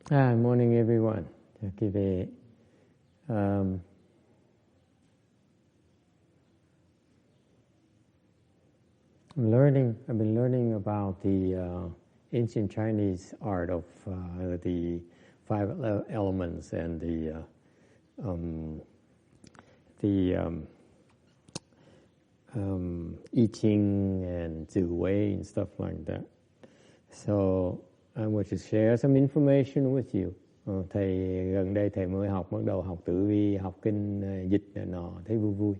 Good morning, everyone. Quý vị, I've been learning about the ancient Chinese art of the five elements and the I Ching and Zhi Wei and stuff like that. So I want to share some information with you. Thầy gần đây thầy mới bắt đầu học tử vi, học kinh dịch này nọ, thấy vui.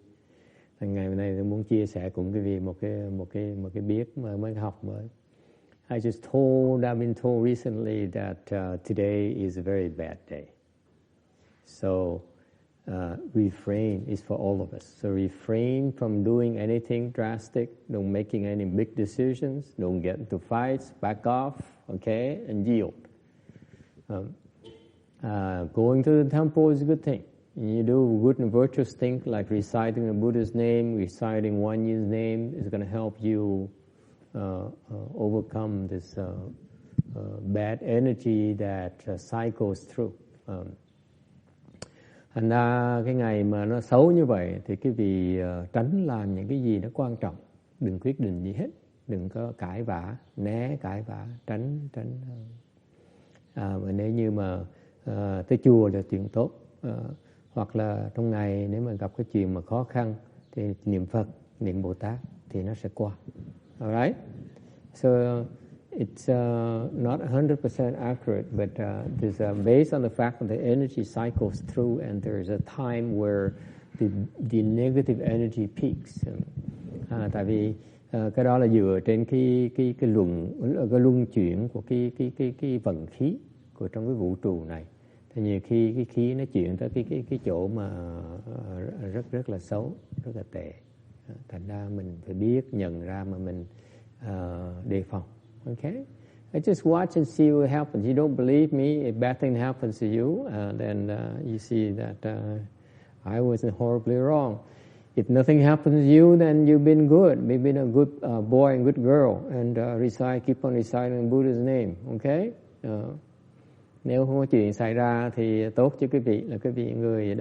Ngày hôm nay tôi muốn chia sẻ cùng quý vị một cái biết mà mới học mới. I've been told recently that today is a very bad day. So refrain is for all of us. So refrain from doing anything drastic. Don't making any big decisions. Don't get into fights. Back off, okay, and yield. Going to the temple is a good thing. You do good and virtuous things like reciting the Buddha's name, reciting One Yin's name is going to help you overcome this bad energy that cycles through. Thành ra cái ngày mà nó xấu như vậy thì quý vị tránh làm những cái gì nó quan trọng, đừng quyết định gì hết, đừng có cãi vã, né cãi vã, tránh. Và nếu như mà tới chùa là chuyện tốt, hoặc là trong ngày nếu mà gặp cái chuyện mà khó khăn thì niệm Phật, niệm Bồ Tát thì nó sẽ qua. Alright? So it's not 100% accurate, but there's based on the fact that the energy cycles through, and there's a time where the negative energy peaks. Tại vì cái đó là dựa trên cái luân chuyển của cái vận khí của trong cái vũ trụ này. Thì nhiều khi cái khí nó chuyển tới cái chỗ mà rất là xấu, rất là tệ. Thành ra mình phải biết nhận ra mà mình đề phòng. Okay? I just watch and see what happens. You don't believe me, if bad thing happens to you, then you see that I wasn't horribly wrong. If nothing happens to you, then you've been good. You've been a good boy and good girl, and keep on reciting Buddha's name. Okay? Nếu không có chuyện xảy ra thì tốt cho quý vị, là quý vị người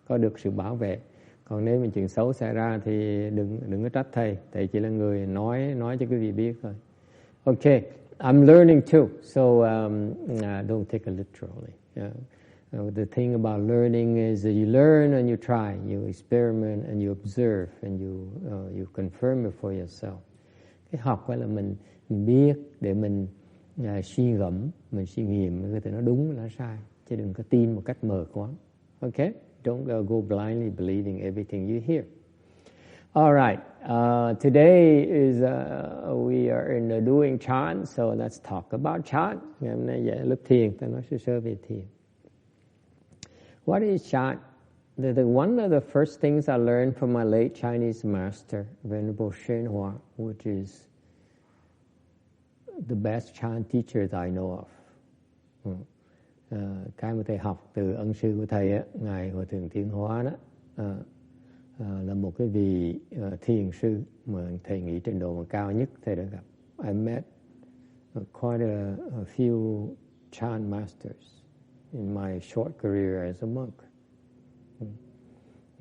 có được sự bảo vệ. Còn nếu mà chuyện xấu xảy ra thì đừng có trách thầy chỉ là người nói cho quý vị biết thôi. Okay, I'm learning too, so don't take it literally. The thing about learning is that you learn and you try, you experiment and you observe and you confirm it for yourself. Cái học là mình biết để mình suy gẫm, mình suy nghiệm thì nó đúng nó sai, chứ đừng có tin một cách mờ quáng. Okay? Don't go blindly believing everything you hear. All right. Today is we are in doing chant, so let's talk about chant. Ngày hôm nay dạy lớp thiền, ta nói sơ về thiền. What is chant? One of the first things I learned from my late Chinese master, Venerable Shen Hua, which is the best chant teacher that I know of. Cái mà thầy học từ ân sư của thầy á, ngài Hòa thượng Tiến Hóa đó, là một cái vị thiền sư mà thầy nghĩ trình độ mà cao nhất thầy đã gặp. I met quite a few chant masters in my short career as a monk.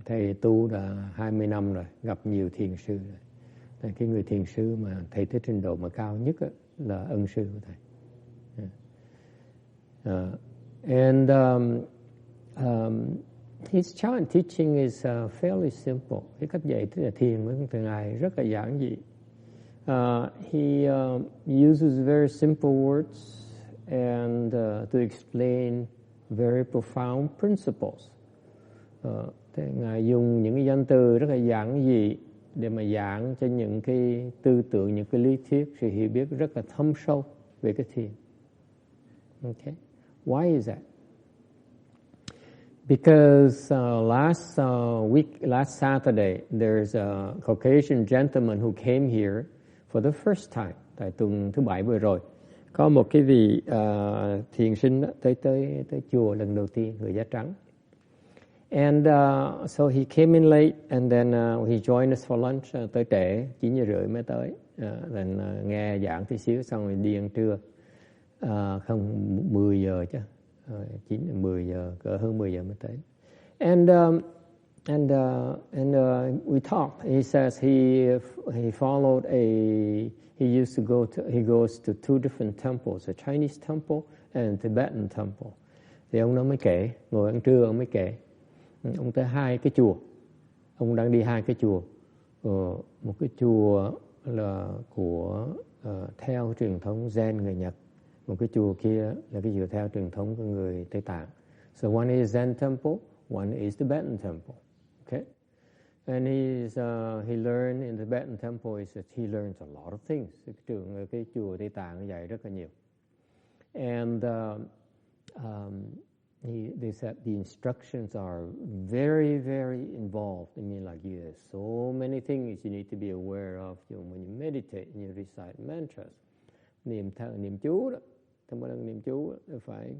Thầy tu đã 20 năm rồi, gặp nhiều thiền sư rồi. Cái người thiền sư mà thầy tới trình độ mà cao nhất á, là ân sư của thầy. And his chant teaching is fairly simple. Cái cách dạy tức là thiền của thầy ngài rất là giản dị. He uses very simple words and to explain very profound principles. Thì ngài dùng những cái danh từ rất là giản dị để mà giảng cho những cái tư tưởng, những cái lý thuyết, sự hiểu biết rất là thâm sâu về cái thiền. Okay? Why is that? Because last Saturday, there's a Caucasian gentleman who came here for the first time. Tại tuần thứ Bảy vừa rồi, có một cái vị thiền sinh tới chùa lần đầu tiên, người da trắng. And so he came in late, and then he joined us for lunch. Tới trễ, 9:30 mới tới. Then nghe giảng tí xíu xong rồi đi ăn trưa. Không, 10 giờ chứ, 10 giờ, cỡ hơn 10 giờ mới tới. And we talked. He says he followed he goes to two different temples, a Chinese temple and a Tibetan temple. Thì ông nó mới kể, ngồi ăn trưa ông mới kể, ông tới 2 cái chùa, ông đang đi 2 cái chùa, một cái chùa là của theo truyền thống Zen người Nhật, một cái chùa kia là cái chùa theo truyền thống của người Tây Tạng. So one is Zen temple, one is Tibetan temple. Okay, and he learned in the Tibetan temple is that he learns a lot of things. Cái chùa Tây Tạng dạy rất là nhiều. And they said the instructions are very, very involved. I mean, like there's so many things you need to be aware of when you meditate and you recite mantras. Niệm chú đó, trong mỗi lần niệm chú phải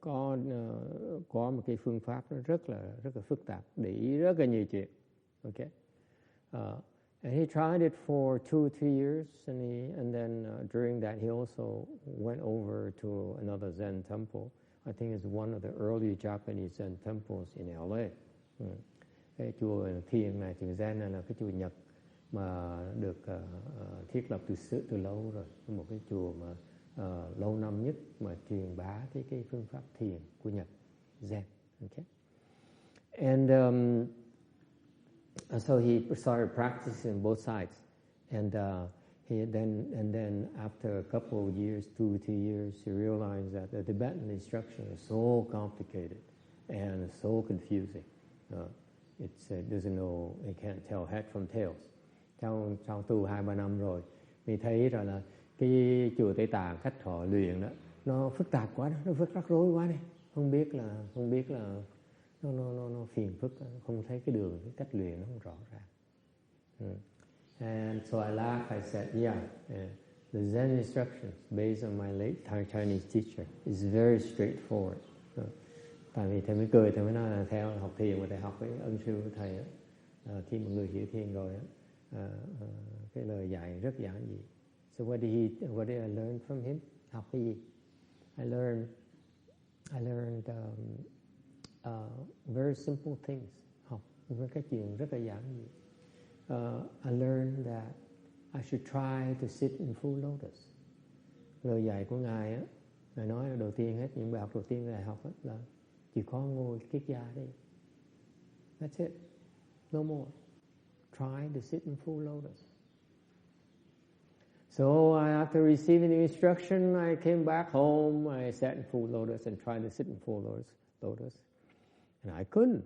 có một cái phương pháp nó rất là phức tạp, để ý rất là nhiều chuyện. Okay, and he tried it for 2-3 years, and then during that he also went over to another Zen temple. I think it's one of the early Japanese Zen temples in LA. Cái chùa thiền này, thiền Zen này là cái chùa Nhật mà được thiết lập từ lâu rồi, một cái chùa mà lâu năm nhất mà truyền bá cái phương pháp thiền của Nhật, Zen. Okay, and so he started practicing both sides, and then after a couple of years, 2-3 years, he realized that the Tibetan instruction is so complicated and so confusing. Doesn't know, he can't tell head from tails. Sau tu 2-3 năm rồi, mình thấy rồi là cái chùa Tây Tạng cách họ luyện đó, nó phức tạp quá đó, nó rắc rối quá đi, không biết là nó phiền phức, không thấy cái đường, cái cách luyện nó không rõ ràng. And so I laughed. I said, the Zen instructions based on my late Chinese teacher is very straightforward. Tại vì thầy mới cười, thầy mới nói là theo học thiền mà thầy học với ân sư của thầy á, khi mà người hiểu thiền rồi á, cái lời dạy rất giản dị. So what did I learn from him? Học cái gì? I learned very simple things. Học với cái chuyện rất là giản dị. I learned that I should try to sit in full lotus. Lời dạy của Ngài á, Ngài nói là đầu tiên hết, những bài học đầu tiên Ngài học á, là chỉ có ngồi kiết già đi. That's it. No more. Try to sit in full lotus. So after receiving the instruction, I came back home. I sat in full lotus and tried to sit in full lotus. And I couldn't.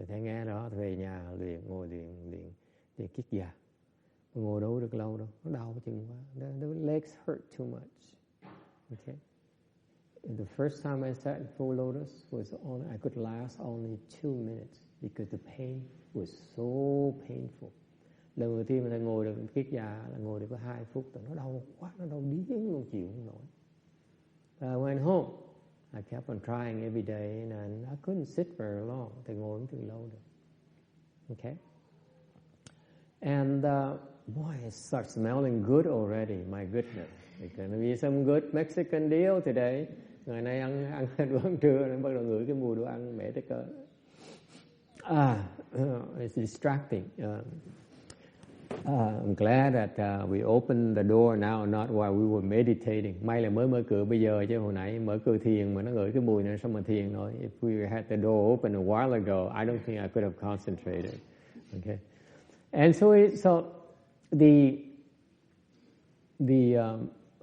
Thầy nghe đó, về nhà ngồi luyện kiết già. Ngồi đâu được lâu đâu, nó đau chừng quá. The legs hurt too much. Okay. And the first time I sat in full lotus I could last only 2 minutes because the pain was so painful. Lần đầu tiên mà thầy ngồi được kiết già là ngồi được có 2 phút, nó đau quá, nó đau điên luôn, chịu không nổi. I went home. I kept on trying every day and I couldn't sit very long. Thầy ngồi không được lâu được. Okay. And boy, it starts smelling good already. My goodness, it's gonna be some good Mexican deal today. Ngày nay ăn đồ ăn trưa, nó bắt đầu ngửi cái mùi đồ ăn mẹ tới cỡ. It's distracting. I'm glad that we opened the door now, not while we were meditating. May là mới mở cửa bây giờ, chứ hồi nãy mở cửa thiền mà nó ngửi cái mùi này sao mà thiền rồi. If we had the door open a while ago, I don't think I could have concentrated. Okay. And so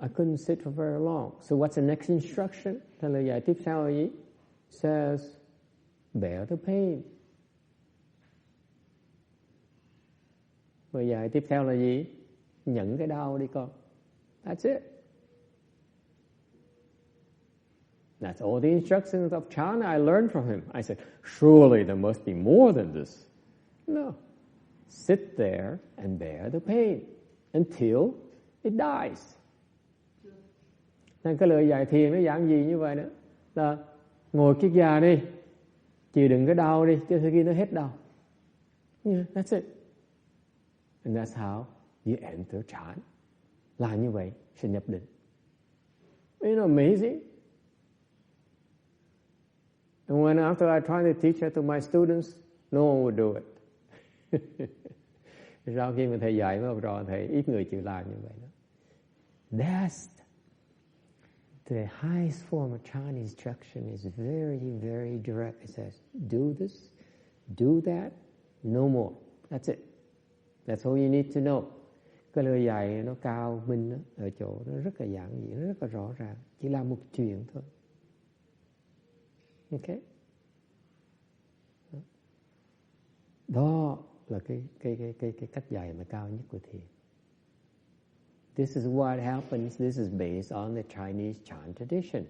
I couldn't sit for very long. So what's the next instruction? Theo lời dạy tiếp theo là gì? Says, bear the pain. Lời dạy tiếp theo là gì? Nhận cái đau đi con. That's it. That's all the instructions of Chana I learned from him. I said, surely there must be more than this. No. Sit there and bear the pain until it dies. Nên cái lời dạy thiền nó giản dị như vậy đó, là ngồi kiết già đi, chịu đựng cái đau đi, cho tới khi nó hết đau. Yeah, that's it. And that's how you enter Chan. Là như vậy sẽ nhập định. You know, amazing. And when after I try to teach it to my students, no one would do it. Sau khi mà thầy dạy với học trò, thầy ít người chịu làm như vậy đó. That's the highest form of Chinese instruction. Is very, very direct. It says, do this, do that, no more. That's it. That's all you need to know. Cái lời dạy nó cao minh đó, ở chỗ nó rất là giản dị, nó rất là rõ ràng. Chỉ là một chuyện thôi. Okay? Đó là cái cách dạy mà cao nhất của thiền. This is what happens. This is based on the Chinese Chan tradition.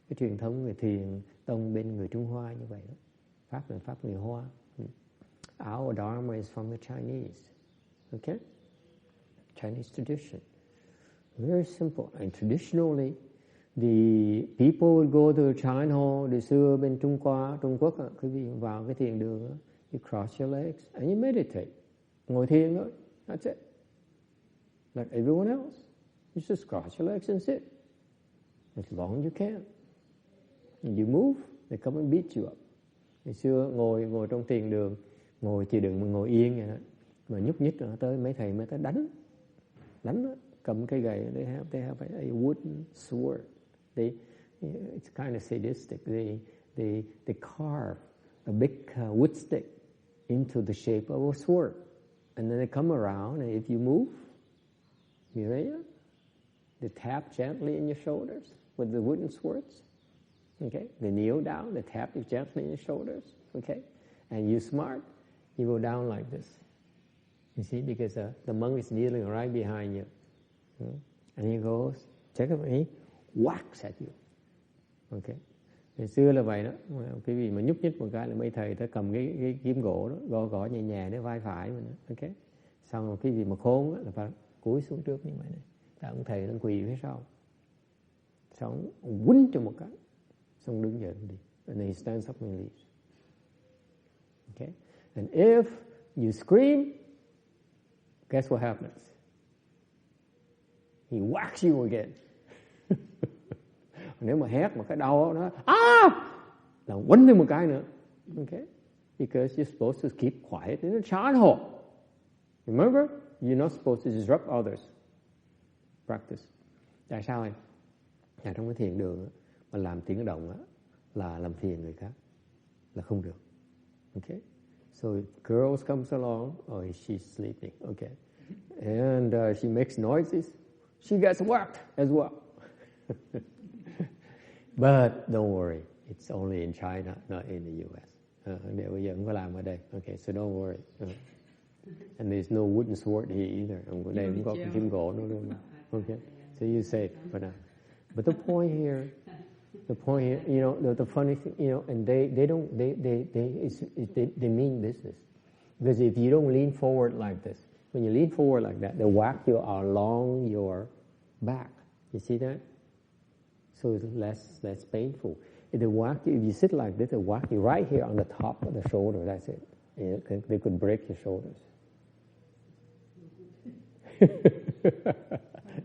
Cái truyền thống người thiền tông bên người Trung Hoa như vậy đó. Pháp là pháp người Hoa. Our Dharma is from the Chinese. Okay? Chinese tradition. Very simple. And traditionally, the people would go to the Chan hall. Từ xưa bên Trung Quốc, quý vị vào cái thiền đường đó, you cross your legs and you meditate. Ngồi thiền thôi. That's it. Like everyone else. You just cross your legs and sit. As long as you can. And you move, they come and beat you up. Ngày xưa ngồi trong thiền đường, ngồi chỉ đừng mà ngồi yên vậy đó. Mà nhúc nhích rồi tới mấy thầy mới tới đánh đó. Cầm cây gậy. They have a wooden sword. It's kind of sadistic. They carve a big wood stick into the shape of a sword, and then they come around, and if you move, you ready? They tap gently in your shoulders with the wooden swords. Okay, they kneel down, they tap you gently in your shoulders. Okay, and you smart, you go down like this. You see, because the monk is kneeling right behind you, and he goes, check it, he whacks at you. Okay. Ngày xưa là vậy đó, cái gì mà nhúc nhích một cái là mấy thầy ta cầm cái kiếm gỗ đó, gõ nhẹ nhẹ đến vai phải mình, ok. Xong rồi cái gì mà khôn đó, là phải cúi xuống trước như vậy này, ông thầy đang quỳ phía sau, xong quýnh cho một cái, xong đứng dậy đi, and then he stands up and leaves. Okay, and if you scream, guess what happens? He whacks you again. Nếu mà hét một cái đau nó là quấn thêm một cái nữa. Okay? Because you're supposed to keep quiet in the Chan hall. Remember, you're not supposed to disrupt others. Practice. Tại sao anh? Trong cái thiền đường mà làm tiếng động là làm phiền người khác, là không được. Okay? So if girls comes along, she's sleeping. Okay, and she makes noises, she gets whacked as well. But don't worry, it's only in China, not in the US. Để bây giờ không có làm ở đây. Okay, so don't worry. And there's no wooden sword here either. Ở đây không có cái kiếm gỗ nữa luôn. Okay, so you safe for now. But the point here, you know, the funny thing, you know, and they mean business. Because if you don't lean forward like this, when you lean forward like that, they whack you along your back. You see that? So it's less painful. If they whack you, if you sit like this, they whack you right here on the top of the shoulder. That's it. They could break your shoulders.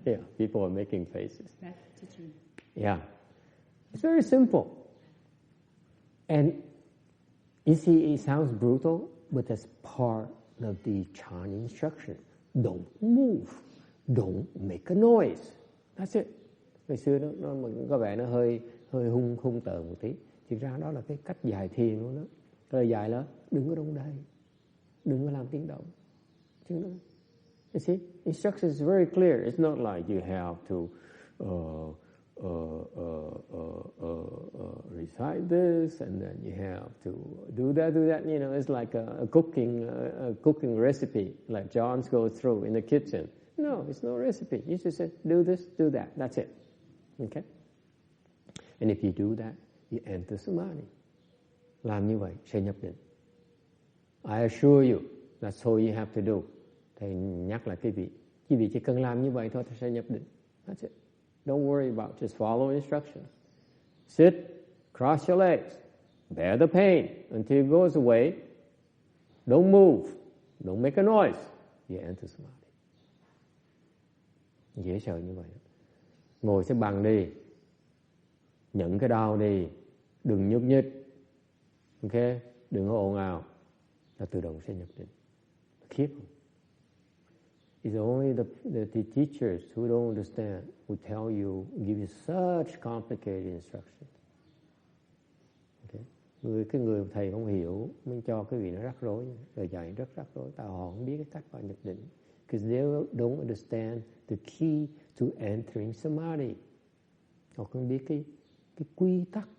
Yeah, people are making faces. Yeah, it's very simple. And you see, it sounds brutal, but that's part of the Chan instruction. Don't move. Don't make a noise. That's it. Ngày xưa nó có vẻ nó hơi hung tợn một tí. Thực ra đó là cái cách dạy thiền luôn đó. Lời dạy là đừng có động đậy, đừng có làm tiếng động. Chứ đó. You see, instruction is very clear. It's not like you have to recite this and then you have to do that. You know, it's like a cooking recipe, like John goes through in the kitchen. No, it's no recipe. You just say, do this, do that. That's it. Okay? And if you do that, you enter samadhi. Làm như vậy sẽ nhập định. I assure you, that's all you have to do. Thầy nhắc lại quý vị chỉ cần làm như vậy thôi thì sẽ nhập định. That's it. Don't worry about, just follow instructions. Sit, cross your legs, bear the pain until it goes away. Don't move, don't make a noise. You enter samadhi. Dễ sợ như vậy. Ngồi xếp bằng đi, Nhận cái đau đi, đừng nhúc nhích, ok, đừng có ồn ào, là tự động sẽ nhập định. Khiếp không? It's only the teachers who don't understand who tell you, give you such complicated instructions. Okay? Cái người thầy không hiểu, mới cho cái vị nó rắc rối, rồi dạy rất rắc rối. Tại họ không biết cái cách vào nhập định. Because they don't understand the key to entering samadhi. Họ không biết cái quy tắc,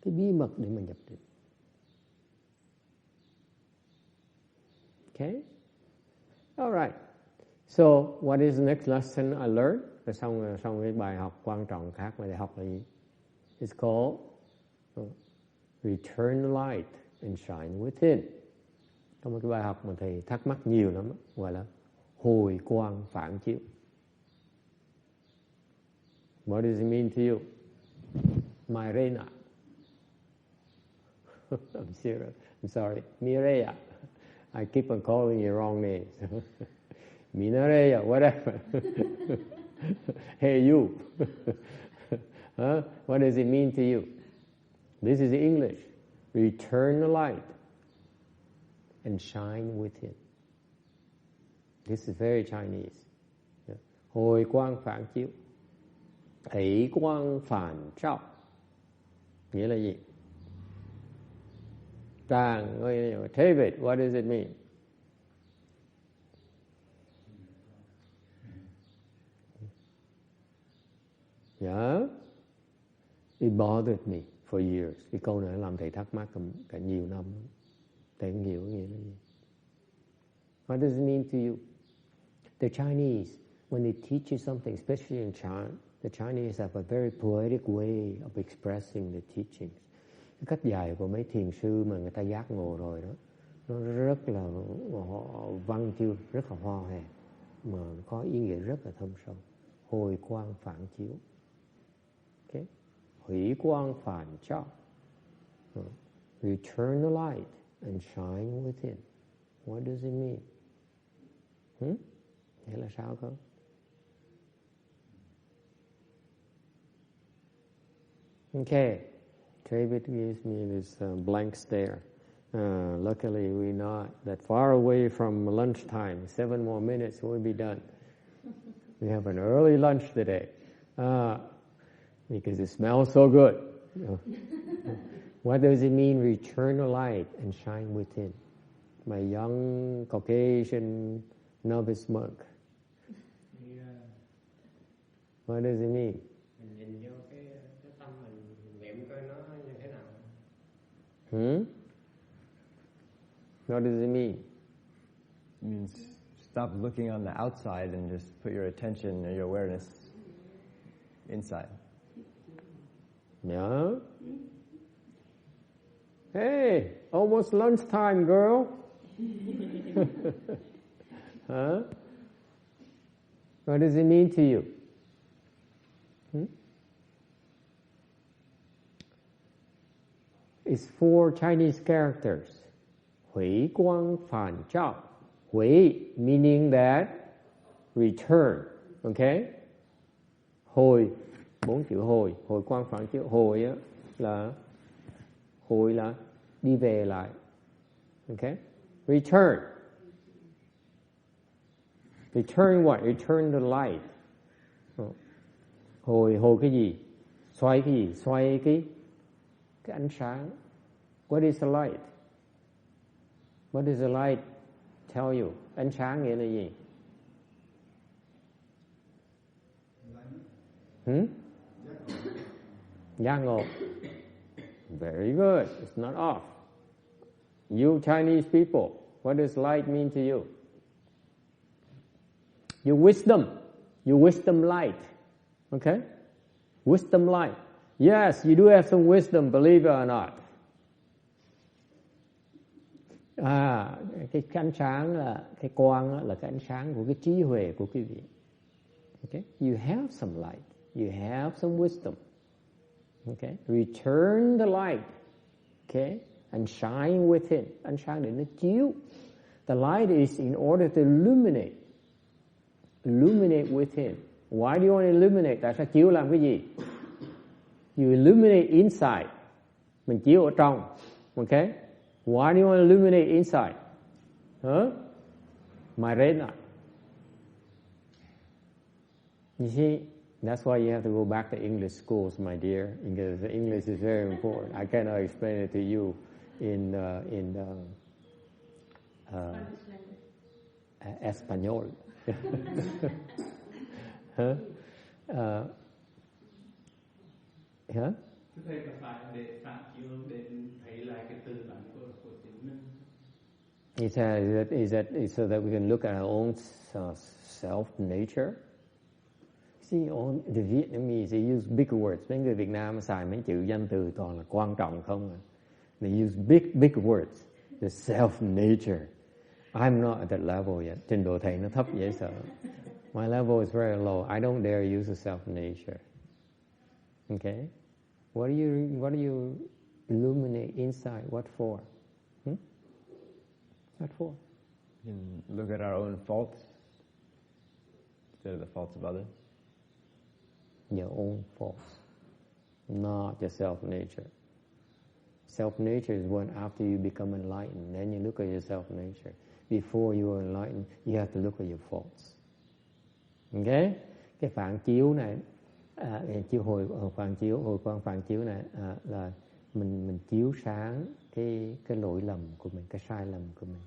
cái bí mật để mà nhập định. Okay? All right. So, what is the next lesson I learned? Rồi xong cái bài học quan trọng khác mà để học là gì? It's called Return the Light and Shine Within. Có một cái bài học mà thầy thắc mắc nhiều lắm, gọi là hồi quang phản chiếu. What does it mean to you? Mairena. I'm serious. I'm sorry. Mireya. I keep on calling you wrong names. Minareya, whatever. Hey you. Huh? What does it mean to you? This is English. Return the light and shine within. This is very Chinese. Hồi quang phản chiếu. Thấy quang phản照. Nghĩa là gì? David, what does it mean? Yeah. It bothered me for years. Cái câu này làm thầy thắc mắc cả nhiều năm. Thầy không hiểu nghĩa là gì. What does it mean to you? The Chinese, when they teach you something, especially in China, the Chinese have a very poetic way of expressing the teachings. Cái cách dạy của mấy thiền sư mà người ta giác ngộ rồi đó, nó rất là văn chương, rất là hoa hòe, mà có ý nghĩa rất là thâm sâu. Hồi quang phản chiếu. Okay? Hủy quang phản照. Return the light and shine within. What does it mean? Nghĩa là sao không? Okay. David gives me this blank stare. Luckily, we're not that far away from lunchtime. 7 more minutes, we'll be done. We have an early lunch today because it smells so good. What does it mean, return the light and shine within? My young Caucasian novice monk. What does it mean? What does it mean? It means stop looking on the outside and just put your attention or your awareness inside. Yeah. Hey, almost lunchtime, girl. Huh? What does it mean to you? It's 4 Chinese characters. Hủy quang phản照. Hủy meaning that return. Okay? Hồi, 4 chữ hồi. Hồi quang phản chiếu. Hồi là đi về lại. Okay? Return. Return what? Return the light. Hồi cái gì? Xoay cái gì? Xoay cái ánh sáng. What is the light? What does the light tell you? Ánh sáng nghĩa là gì? Giác ngộ. Very good. It's not off. You Chinese people, what does light mean to you? Your wisdom light. Okay? Wisdom light. Yes, you do have some wisdom, believe it or not. Cái ánh sáng là cái quang là cái ánh sáng của cái trí huệ của quý vị. Okay? You have some light. You have some wisdom. Okay? Return the light. Okay? And shine within. Ánh sáng để nó chiếu. The light is in order to illuminate. Illuminate within. Why do you want to illuminate? Tại sao chiếu làm cái gì? You illuminate inside. Mình chiếu ở trong. Okay? Why do you want to illuminate inside? Huh? My retina. You see, that's why you have to go back to English schools, my dear, because the English is very important. I cannot explain it to you in Espanol. Huh? Hả? Thầy có phải để phản chiếu để thấy lại cái từ bản của chính mình. He said, is that so that we can look at our own self nature? See, all the Vietnamese, they use big words. Mấy người Việt Nam xài mấy chữ danh từ toàn là quan trọng không à. They use big words. The self nature. I'm not at that level yet. Trình độ thầy nó thấp dễ sợ. My level is very low. I don't dare use the self nature. Okay? What do you illuminate inside? What for? What for? We can look at our own faults instead of the faults of others. Your own faults, not your self-nature. Self-nature is when after you become enlightened, then you look at your self-nature. Before you are enlightened, you have to look at your faults. Okay? Cái phản chiếu này, hồi quang phản chiếu này là mình chiếu sáng cái lỗi lầm của mình, cái sai lầm của mình.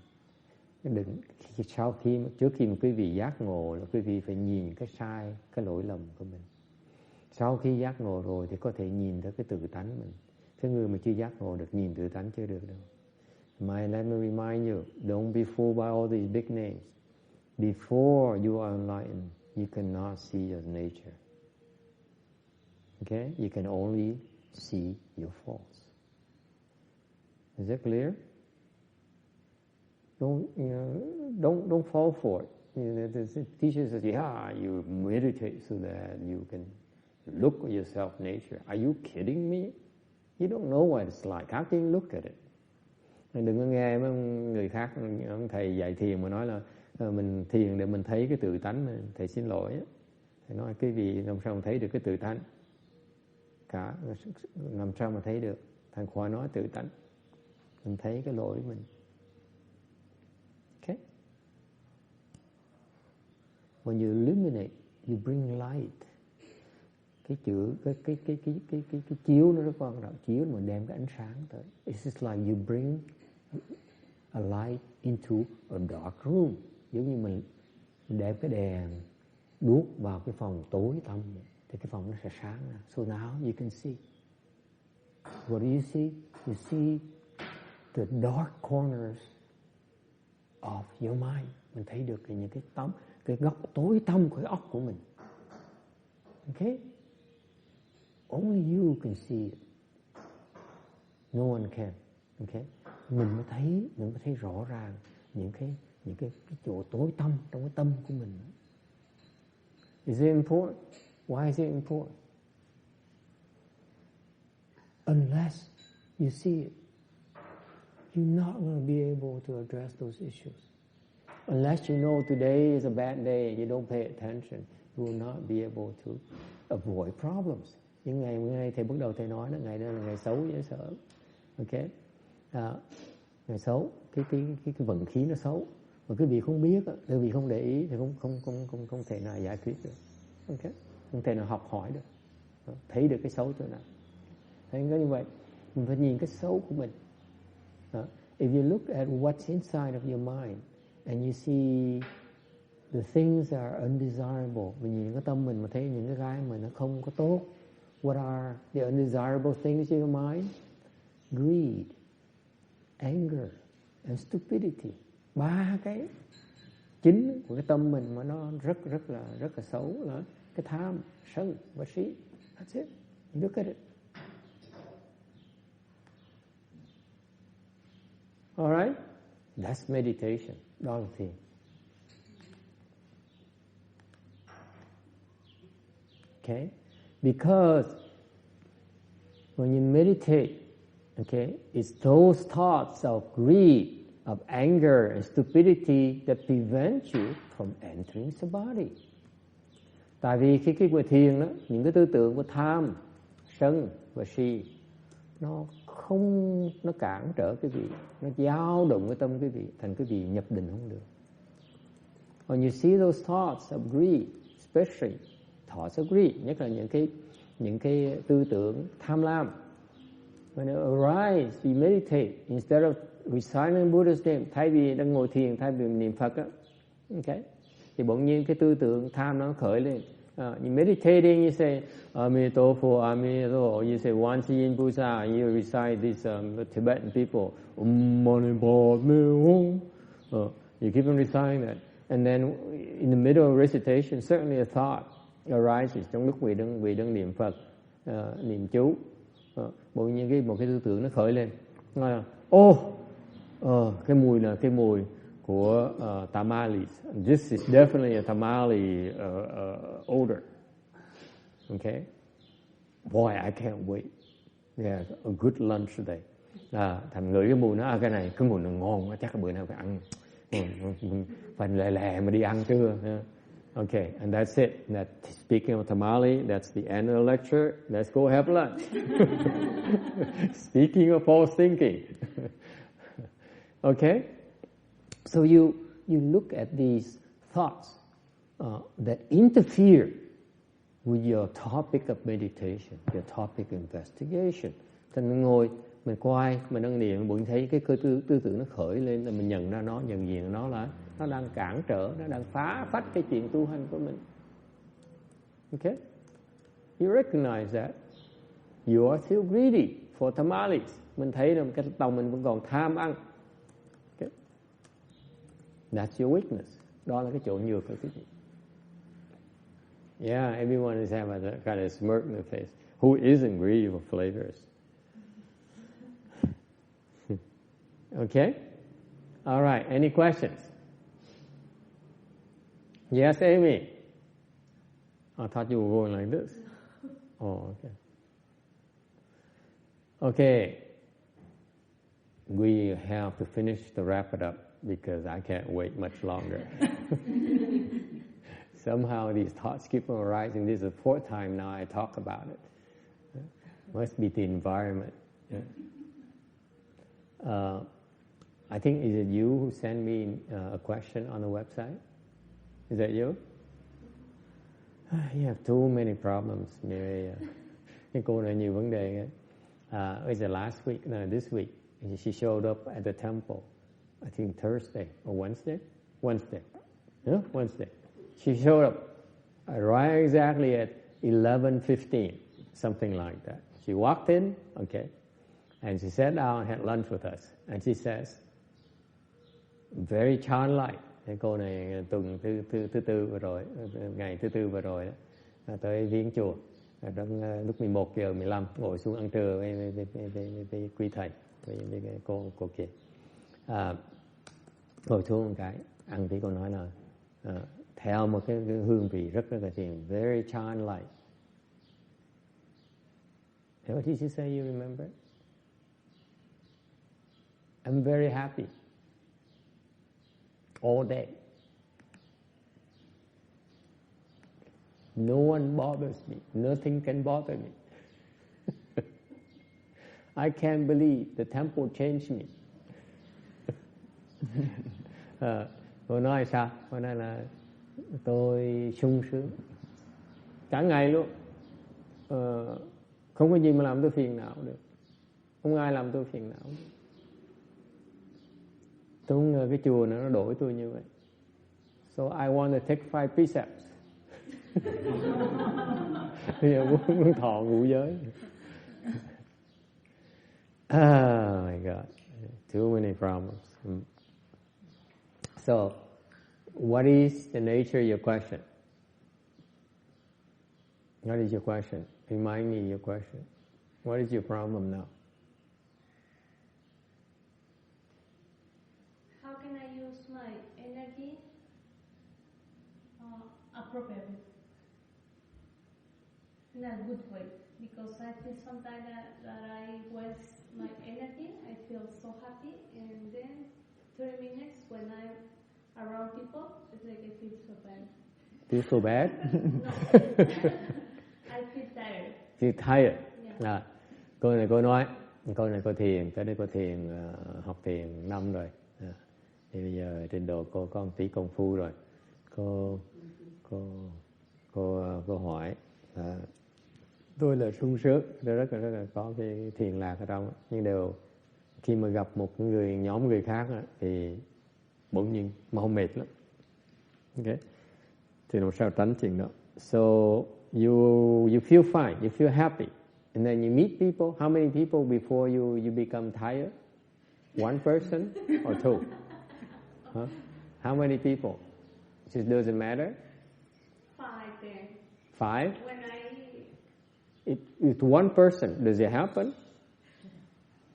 Trước khi quý vị giác ngộ là quý vị phải nhìn cái sai, cái lỗi lầm của mình. Sau khi giác ngộ rồi thì có thể nhìn thấy cái tự tánh mình. Cái người mà chưa giác ngộ được nhìn tự tánh chưa được đâu. Let me remind you, don't be fooled by all these big names. Before you are enlightened, you cannot see your nature. Okay? You can only see your faults. Is that clear? Don't fall for it. The teacher says, yeah, you meditate so that you can look at your self-nature. Are you kidding me? You don't know what it's like. How can you look at it? Đừng có nghe mấy người khác, ông thầy dạy thiền mà nói là mình thiền để mình thấy cái tự tánh mình. Thầy xin lỗi. Thầy nói cái vị làm sao mà thấy được cái tự tánh? Làm sao mà thấy được? Thằng Khoa nói tự tánh. Mình thấy cái lỗi mình. Okay? When you illuminate, you bring light. Cái chữ cái chiếu nó rất quan trọng. Chiếu mà đem cái ánh sáng tới. It's just like you bring a light into a dark room. Giống như mình đem cái đèn đuốc vào cái phòng tối tăm thì cái phòng nó sẽ sáng ra. So now you can see. What do you see? You see the dark corners of your mind. Mình thấy được những cái góc tối tăm của cái óc của mình. Okay? Only you can see it. No one can. Okay? Mình mới thấy rõ ràng những cái chỗ tối tăm trong cái tâm của mình. Is it important? Why is it important? Unless you see it, you're not going to be able to address those issues. Unless you know today is a bad day and you don't pay attention, you will not be able to avoid problems. Những ngày hôm nay thầy bắt đầu thầy nói là ngày đó là ngày xấu dễ sợ. Okay? Ngày xấu, cái vận khí nó xấu. Mà quý vị không biết, quý vị không để ý thì không thể nào giải quyết được. Okay? Không thể nào học hỏi được. Thấy được cái xấu chỗ nào. Thế như vậy, mình phải nhìn cái xấu của mình. If you look at what's inside of your mind and you see the things that are undesirable, mình nhìn cái tâm mình mà thấy những cái mà nó không có tốt. What are the undesirable things in your mind? Greed, anger, and stupidity. 3 cái chính của cái tâm mình mà nó rất là xấu là cái tham, sân và si. That's it. You look at it. All right? That's meditation. Đó là thiền. Okay? Because when you meditate, okay, it's those thoughts of greed, of anger and stupidity that prevent you from entering the body. Tại vì khi quý thiền đó, những cái tư tưởng của tham, sân và si nó cản trở quý vị, nó dao động cái tâm quý vị, thành quý vị nhập định không được. When you see those thoughts of greed, especially thoughts of greed, nhất là những cái tư tưởng tham lam, when it arises, we meditate instead of reciting Buddha's name. Thay vì đang ngồi thiền, thay vì niệm Phật á, okay, thì bỗng nhiên cái tư tưởng tham nó khởi lên. You meditating, you say Amitofu, Amito, you say one in Buddha, you recite this Tibetan people, you keep on reciting that, and then in the middle of recitation, certainly a thought arises trong lúc vị đang niệm Phật, niệm chú, bỗng nhiên một cái tư tưởng nó khởi lên, cái mùi là cái mùi của tamales. This is definitely a tamale odor. Okay, boy, I can't wait. Yeah, a good lunch today. Thành ngửi cái mùi nó, cái mùi nó ngon quá, chắc là bữa nào phải ăn, phải lẹ mà đi ăn trưa. Okay, and that's it. Speaking of tamale, that's the end of the lecture. Let's go have lunch. Speaking of false thinking. Okay, so you look at these thoughts that interfere with your topic of meditation, your topic of investigation. Thành mình ngồi, mình quay, mình đang niệm, mình thấy cái tư tưởng nó khởi lên, là mình nhận ra nó, nhận diện nó là nó đang cản trở, nó đang phá phách cái chuyện tu hành của mình. Okay, you recognize that you are still greedy for tamales. Mình thấy rằng cái lòng mình vẫn còn tham ăn. Okay, that's your weakness. Đó là cái chỗ nhược của quý vị. Yeah, everyone is having a kind of smirk in their face. Who isn't greedy for flavors? Okay? All right, any questions? Yes, Amy? I thought you were going like this. Oh, okay. Okay. We have to finish to wrap it up because I can't wait much longer. Somehow these thoughts keep on arising. This is the fourth time now I talk about it. Must be the environment. I think, is it you who sent me a question on the website? Is that you? You have too many problems, Mary. Cái cô này nhiều vấn đề. Is it last week? No, this week. She showed up at the temple. I think Thursday or Wednesday? Wednesday. Yeah, Wednesday. She showed up right exactly at 11:15, something like that. She walked in, okay, and she sat down and had lunch with us. And she says, very childlike. Cái cô này tuần thứ tư vừa rồi, ngày thứ tư vừa rồi đó, tới viếng chùa. Trong lúc 11:15 ngồi xuống ăn trưa với quý thầy, với cái cô kia. Ngồi xuống một cái, ăn thì cô nói là theo một cái hương vị rất là thiện, very childlike. What did she say? You remember? I'm very happy all day. No one bothers me. Nothing can bother me. I can't believe the temple changed me. Cô nói sao? Cô nói là tôi sung sướng cả ngày luôn. Không có gì mà làm tôi phiền não được. Không ai làm tôi phiền não được. Tôi không ngờ cái chùa nó đổi tôi như vậy. So I want to take 5 precepts. Bây giờ muốn thọ ngũ giới. Oh my God, too many problems. So, what is the nature of your question? What is your question? Remind me your question. What is your problem now? How can I use my energy appropriately in a good way? Because I feel sometimes that I waste my energy. I feel so happy, and then 30 minutes when I'm around people, it's like I feel so bad. Feel so bad? No. I feel tired. Feel tired? Yeah. Cô này cô nói, cô này cô thiền, tới đây cô thiền, học thiền năm rồi. Thì bây giờ trình độ cô có một tí công phu rồi. Cô hỏi, tôi là sung sướng, tôi rất là có cái thiền lạc ở trong, nhưng đều khi mà gặp một nhóm người khác thì bỗng nhiên mau mệt lắm. Okay. Thì làm sao tránh chuyện đó? So you feel fine, you feel happy, and then you meet people. How many people before you become tired? One person or two? Huh? How many people? It doesn't matter. 5 then. 5? When It's one person. Does it happen?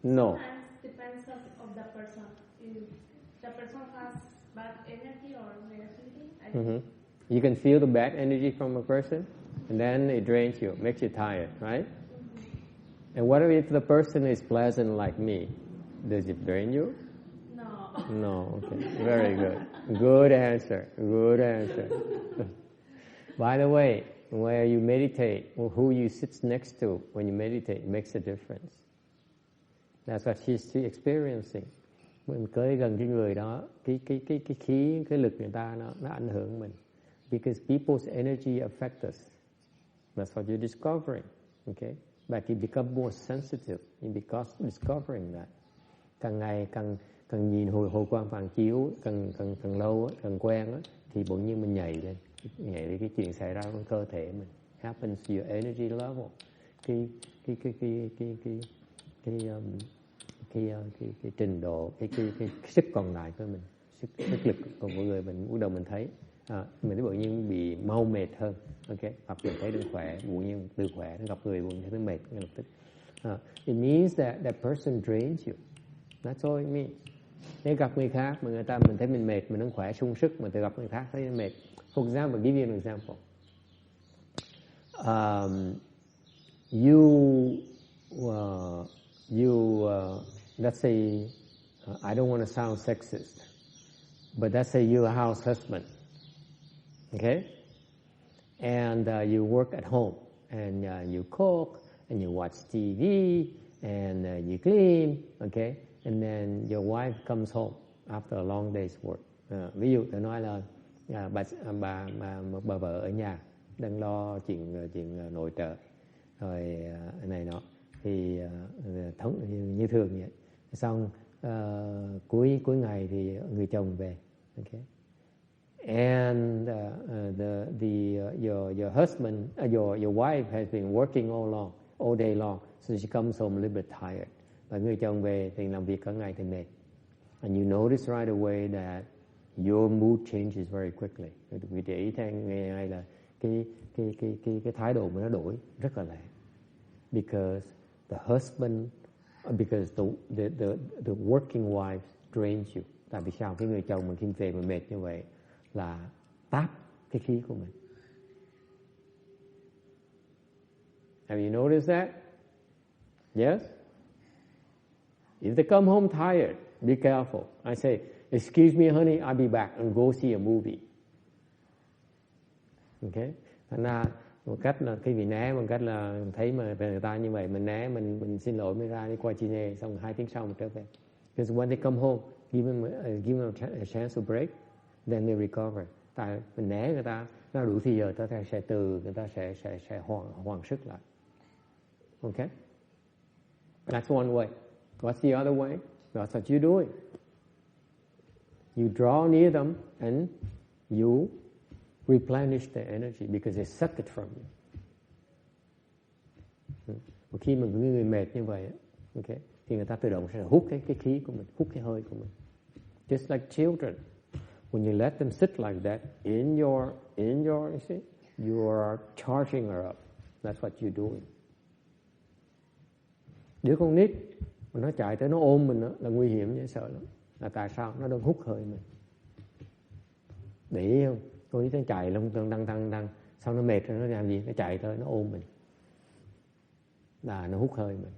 No. Depends of the person. If the person has bad energy or negativity, You can feel the bad energy from a person, and then it drains you, makes you tired, right? And what if the person is pleasant like me? Does it drain you? No. No. Okay. Very good. Good answer. Good answer. By the way, where you meditate, or who you sit next to when you meditate makes a difference. That's what she's experiencing. Mình tới gần cái người đó, cái khí, cái lực người ta nó ảnh hưởng mình. Because people's energy affects us. That's what you're discovering. Okay? But you become more sensitive because discovering that. Càng ngày càng nhìn hồi quang phản chiếu, càng lâu, càng quen thì bỗng nhiên mình nhảy lên cái chuyện xảy ra trong cơ thể mình. Happens to your energy level. Cái trình độ, cái sức còn lại của mình, sức lực của người mình bắt đầu mình thấy mình tự nhiên bị mau mệt hơn. Okay, hoặc mình thấy đừng khỏe, tự nhiên từ khỏe nó gặp người buồn thấy mệt ngay lập tức. It means that person drains you. That's all it means. Nếu gặp người khác mà mình thấy mình mệt, mình không khỏe, sung sức, mà tự gặp người khác thấy mệt. For example, give you an example. Let's say, I don't want to sound sexist, but let's say you're a house husband, okay? And you work at home, and you cook, and you watch TV, and you clean, okay? And then your wife comes home after a long day's work. Ví dụ tôi nói là bà vợ ở nhà đang lo chuyện nội trợ rồi này nọ thì như thường vậy. Xong cuối ngày thì người chồng về, okay? And your husband, your wife has been working all day long, so she comes home a little bit tired. Và người chồng về thì làm việc cả ngày thì mệt. And you notice right away that your mood changes very quickly. Vì để ý theo ngay là cái thái độ mình nó đổi rất là lẹ. Because the working wife drains you. Tại vì sao? Cái người chồng mình khi về mà mệt như vậy là táp cái khí của mình. Have you noticed that? Yes? If they come home tired, be careful. I say, excuse me honey, I'll be back and go see a movie. Okay? Thành ra một cách là khi bị né, một cách là thấy mà người ta như vậy mình né, mình xin lỗi mới ra đi qua cine, xong 2 tiếng sau mình trở về. Because when they come home, give them a chance to break, then they recover. Tại mình né người ta, nó đủ thì giờ người ta sẽ người ta sẽ hoàn sức lại. Okay? That's one way. What's the other way? That's what you're doing. You draw near them and you replenish their energy because they suck it from you. Và khi mà người mệt như vậy, okay, thì người ta tự động sẽ hút cái khí của mình, hút cái hơi của mình. Just like children, when you let them sit like that in your, you see, you are charging her up. That's what you're doing. Đứa con nít mà nó chạy tới nó ôm mình đó, là nguy hiểm dễ sợ lắm. Là tại sao? Nó đang hút hơi mình. Để ý không? Con nít nó chạy lông tăng, xong nó mệt rồi nó làm gì? Nó chạy tới nó ôm mình. Là nó hút hơi mình.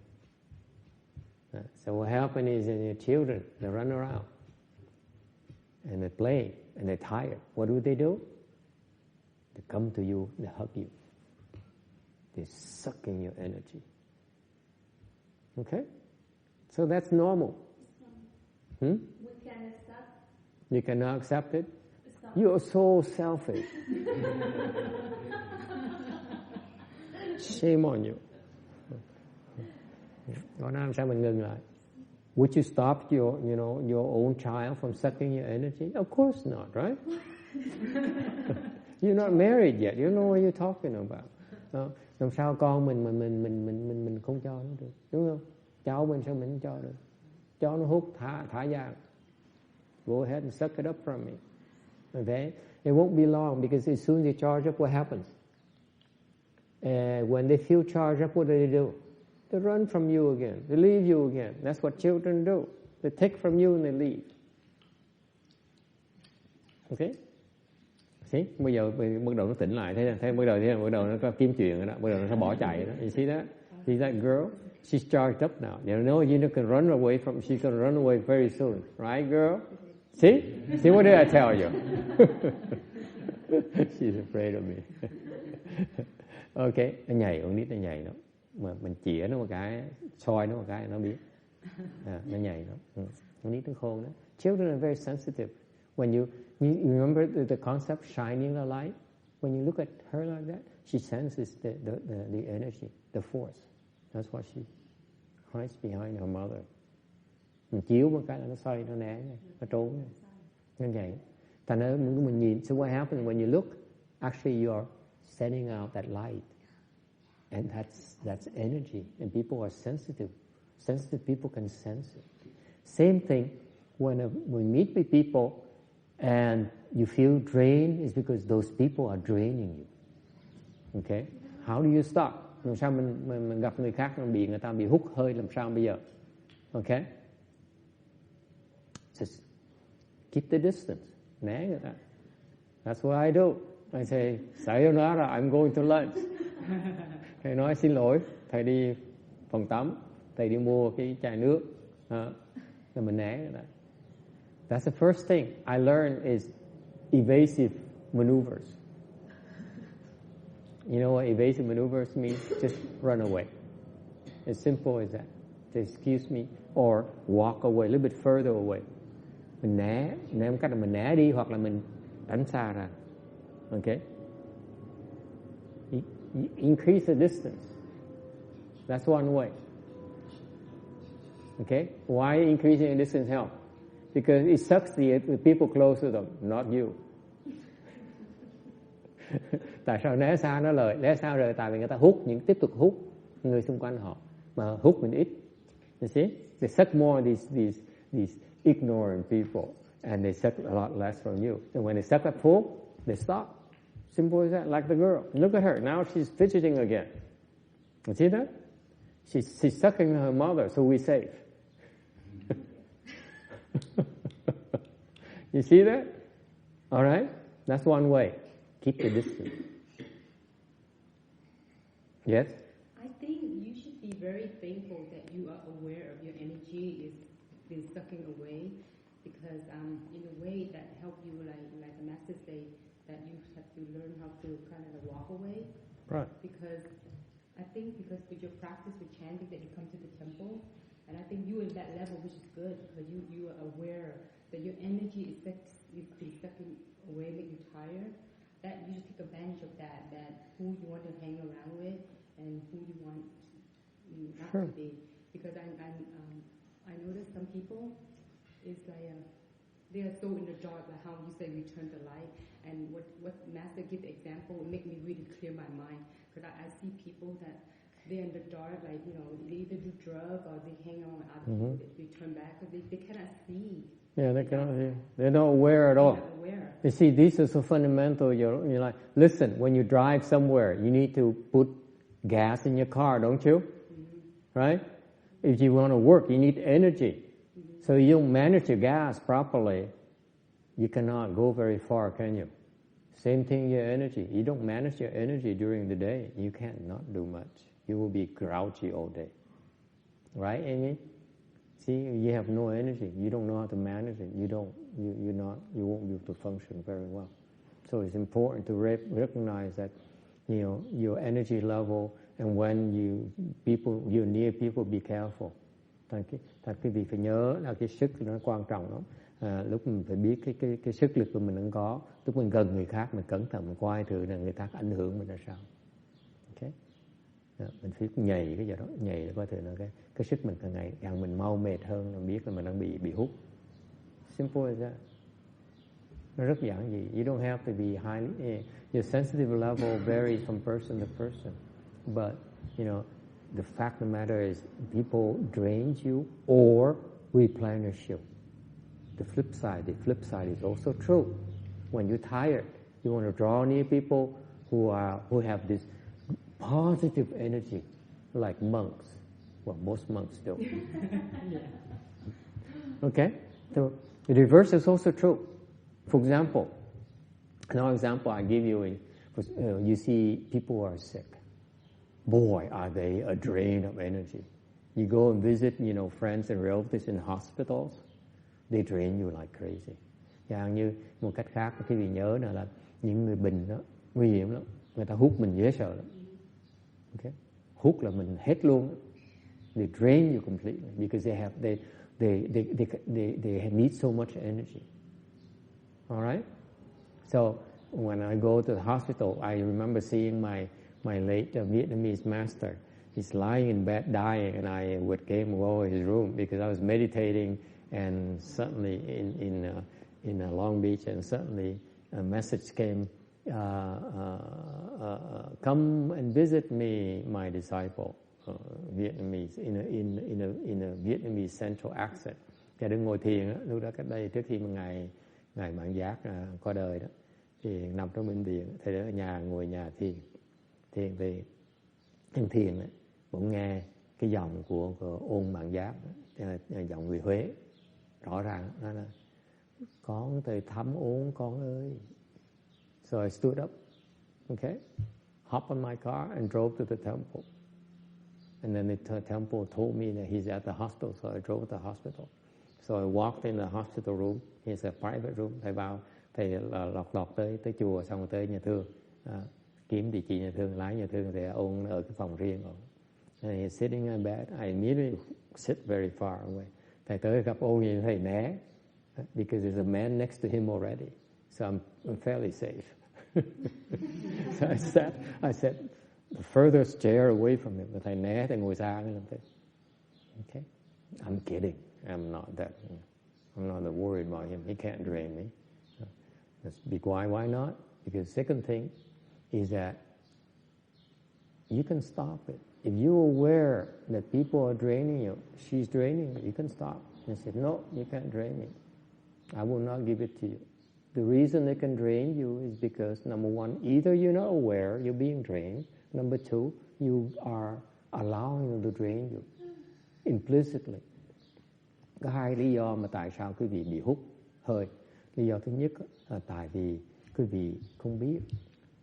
So what happens is your children, they run around and they play and they're tired. What do? They come to you, they hug you. They're sucking your energy. Okay? So that's normal. We can accept. You cannot accept it? Stop. You are so selfish. Shame on you. Nói làm sao mình ngừng lại? Would you stop your own child from sucking your energy? Of course not, right? You're not married yet. You know what you're talking about. Làm sao con mình không cho nó được, đúng không? Cháu mình sao mình không cho được? Cho nó hút, thả ra. Go ahead and suck it up from me. Okay? It won't be long because as soon as they charge up, what happens? When they feel charged up, what do? They run from you again. They leave you again. That's what children do. They take from you and they leave. Okay? See? Bây giờ bắt đầu nó tỉnh lại. Thấy bắt đầu nó có kiếm chuyện rồi đó. Bắt đầu nó sẽ bỏ chạy đó. You see that? See that girl? She's charged up now. You know you can run away from. She's going to run away very soon, right, girl? See? See what did I tell you? She's afraid of me. Okay, nó nhảy, con nít nó nhảy nó. Mà mình chĩa nó một cái, soi nó một cái nó biết. Nó nhảy nó. Con nít nó khôn đó. Children are very sensitive. When you remember the concept shining the light. When you look at her like that, she senses the energy, the force. That's what she hides behind her mother. Mình chiếu một cái là nó xoay, nó né, nó trốn, nó nhảy. Thành ra mình nhìn. So what happens when you look? Actually, you are sending out that light, and that's energy. And people are sensitive. Sensitive people can sense it. Same thing when we meet with people, and you feel drained, is because those people are draining you. Okay? How do you stop? Làm sao mình gặp người khác người ta bị hút hơi, làm sao bây giờ? Okay? Just keep the distance. Né người ta. That's what I do. I say, sayonara, I'm going to lunch. Thầy nói xin lỗi, thầy đi phòng tắm, thầy đi mua cái chai nước. Rồi mình né người ta. That's the first thing I learned is evasive maneuvers. You know what evasive maneuvers means? Just run away. As simple as that. Just excuse me, or walk away, a little bit further away. Mình né một cách là mình né đi, hoặc là mình tránh xa ra. Okay? Increase the distance. That's one way. Okay? Why increasing the distance help? Because it sucks the people close to them, not you. Tại sao né xa nó lợi? Né xa rồi tại vì người ta tiếp tục hút người xung quanh họ, mà hút mình ít. You see? They suck more these ignorant people, and they suck a lot less from you. And when they suck up full, they stop. Simple as that. Like the girl. Look at her. Now she's fidgeting again. You see that? She's sucking her mother, so we're safe. You see that? All right? That's one way. Keep the distance. Yes? I think you should be very thankful that you are aware of your energy is been sucking away, because in a way that help you, like the master say, that you have to learn how to kind of walk away. Right. Because I think with your practice with chanting that you come to the temple, and I think you in that level, which is good, because you are aware that your energy is sucking away, make you tired. That you just take advantage of that who you want to hang around with and who you want not to be. Because I notice some people is like they are so in the dark, like how you say we turn the light, and what Master give the example, it make me really clear my mind, because I see people that they're in the dark, like they either do drugs or they hang on with other people, they turn back because they cannot see. Yeah, they cannot hear. They're not aware at all. They're not aware. You see, these are so fundamental. You're like, listen, when you drive somewhere, you need to put gas in your car, don't you? Mm-hmm. Right? If you want to work, you need energy. Mm-hmm. So you don't manage your gas properly, you cannot go very far, can you? Same thing, your energy. You don't manage your energy during the day, you cannot do much. You will be grouchy all day. Right, Amy? See, you have no energy. You don't know how to manage it. You won't be able to function very well. So it's important to recognize that, your energy level And when you're near people, be careful. Thật quý vị phải nhớ là cái sức nó quan trọng lắm. Lúc mình phải biết cái sức lực của mình đang có. Lúc mình gần người khác, mình cẩn thận, mình coi thử là người ta ảnh hưởng mình là sao. Okay? Mình phải nhảy cái giờ đó, nhảy để coi thử là cái sức mình càng ngày càng mình mau mệt hơn, mình biết là mình đang bị hút. Simple as that. Nó rất giản dị. You don't have to be highly. Your sensitive level varies from person to person, but you know the fact of the matter is people drain you or replenish you. The flip side is also true. When you're tired, you want to draw near people who have this positive energy, like monks. Well, most monks do. Okay? So the reverse is also true. For example, another example I give you is, you see people who are sick. Boy, are they a drain of energy. You go and visit, friends and relatives in hospitals, they drain you like crazy. Chẳng như một cách khác, quý vị nhớ là những người bệnh đó, nguy hiểm lắm. Người ta hút mình dễ sợ lắm. Okay? Hút là mình hết luôn. They drain you completely because they need so much energy. All right? So when I go to the hospital, I remember seeing my late Vietnamese master. He's lying in bed dying, and I would came over his room because I was meditating, and suddenly in Long Beach, and suddenly a message came, come and visit me, my disciple, Vietnamese, in a Vietnamese central accent. Ngài đứng ngồi thiền đó, lúc đó cách đây trước khi mà ngài Mạng Giác qua đời đó, thì nằm trong bệnh viện, thầy đó ở ngồi nhà thiền về trong thiền ấy, bỗng nghe cái giọng của Ôn Mạng Giác, giọng người Huế rõ ràng, nó là con thầy thăm Ôn con ơi. So I stood up, okay, hopped on my car and drove to the temple. And then the temple told me that he's at the hospital, so I drove to the hospital. So I walked in the hospital room. It's a private room. Thầy vào, thầy lọt tới chùa, xong rồi tới nhà thương, kiếm địa chỉ nhà thương, lái nhà thương, thì Ôn ở cái phòng riêng rồi. And he's sitting in bed. I immediately sit very far away. Thầy tới gặp Ôn thì thầy né, because there's a man next to him already. So I'm fairly safe. So I sat the furthest chair away from him. Thầy né, thầy ngồi xa cái làm thế. Okay, I'm kidding. I'm not that worried about him. He can't drain me. Let's be quiet. Why not? Because second thing is that you can stop it. If you're aware that people are draining you, she's draining you, you can stop and say, no, you can't drain me. I will not give it to you. The reason they can drain you is because, number one, either you're not aware you're being drained. Number two, you are allowing them to drain you implicitly. Có hai lý do mà tại sao quý vị bị hút hơi. Lý do thứ nhất là tại vì quý vị không biết.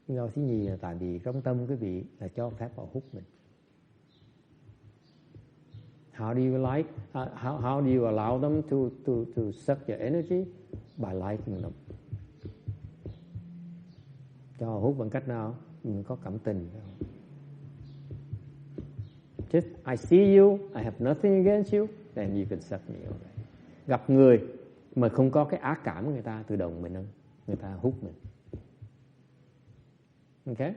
Lý do thứ nhì là tại vì trong tâm quý vị là cho phép họ hút mình. How do you allow them to suck your energy? By liking them. Cho họ hút bằng cách nào? Mình có cảm tình. Just I see you, I have nothing against you, then you can suck me away. Gặp người mà không có cái ác cảm của người ta, tự động người ta hút mình. Okay?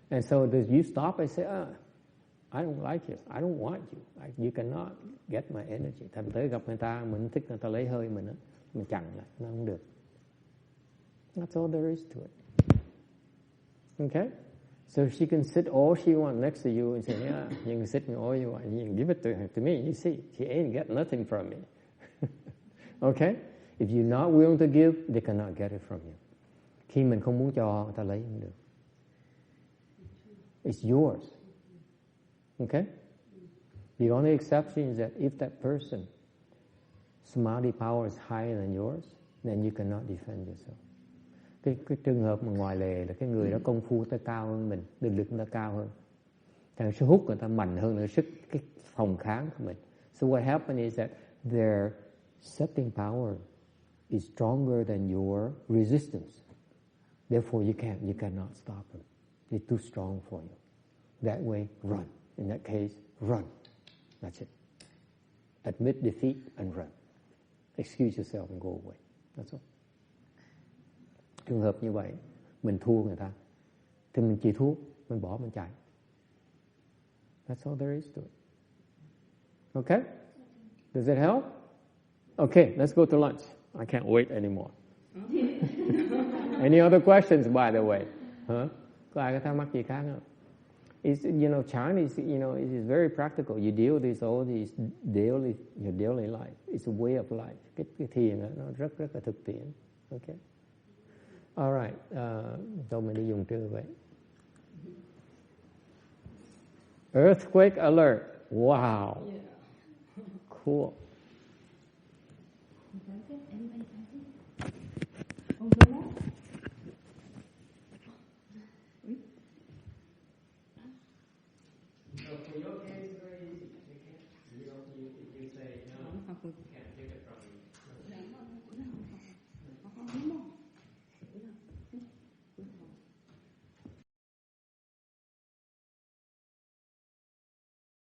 And so you stop and say, I don't like you, I don't want you, you cannot get my energy. Thành tới gặp người ta, mình thích người ta lấy hơi mình chặn lại, nó không được. That's all there is to it. Okay? So she can sit all she wants next to you and say, yeah, you can sit all you want. You can give it to me. You see, she ain't get nothing from me. Okay? If you're not willing to give, they cannot get it from you. Khi mình không muốn cho, người ta lấy không được. It's yours. Okay? The only exception is that if that person, samadhi power is higher than yours, then you cannot defend yourself. Cái trường hợp mà ngoài lề là cái người đó công phu ta cao hơn mình, định lực ta cao hơn, thằng sức hút người ta mạnh hơn nữa, sức cái phòng kháng của mình. So what happened is that their sucking power is stronger than your resistance. Therefore you cannot stop them. They're too strong for you. that way, run. In that case, run. That's it. Admit defeat and run. Excuse yourself and go away. That's all. Trường hợp như vậy, mình thua người ta, thì mình chịu thua, mình bỏ mình chạy. That's all there is to it. Okay? Does it help? Okay, let's go to lunch. I can't wait anymore. Any other questions, by the way? Huh? Có ai có thắc mắc gì khác không? It's, Chinese, it is very practical. You deal with all these your daily life. It's a way of life. Cái thiền đó, nó rất là thực tiễn. Okay? All right. Thôi mình đi dùng trưa vậy. Earthquake alert. Wow. Yeah. Cool. So for your case, very easy. You say no. Can't take it from you.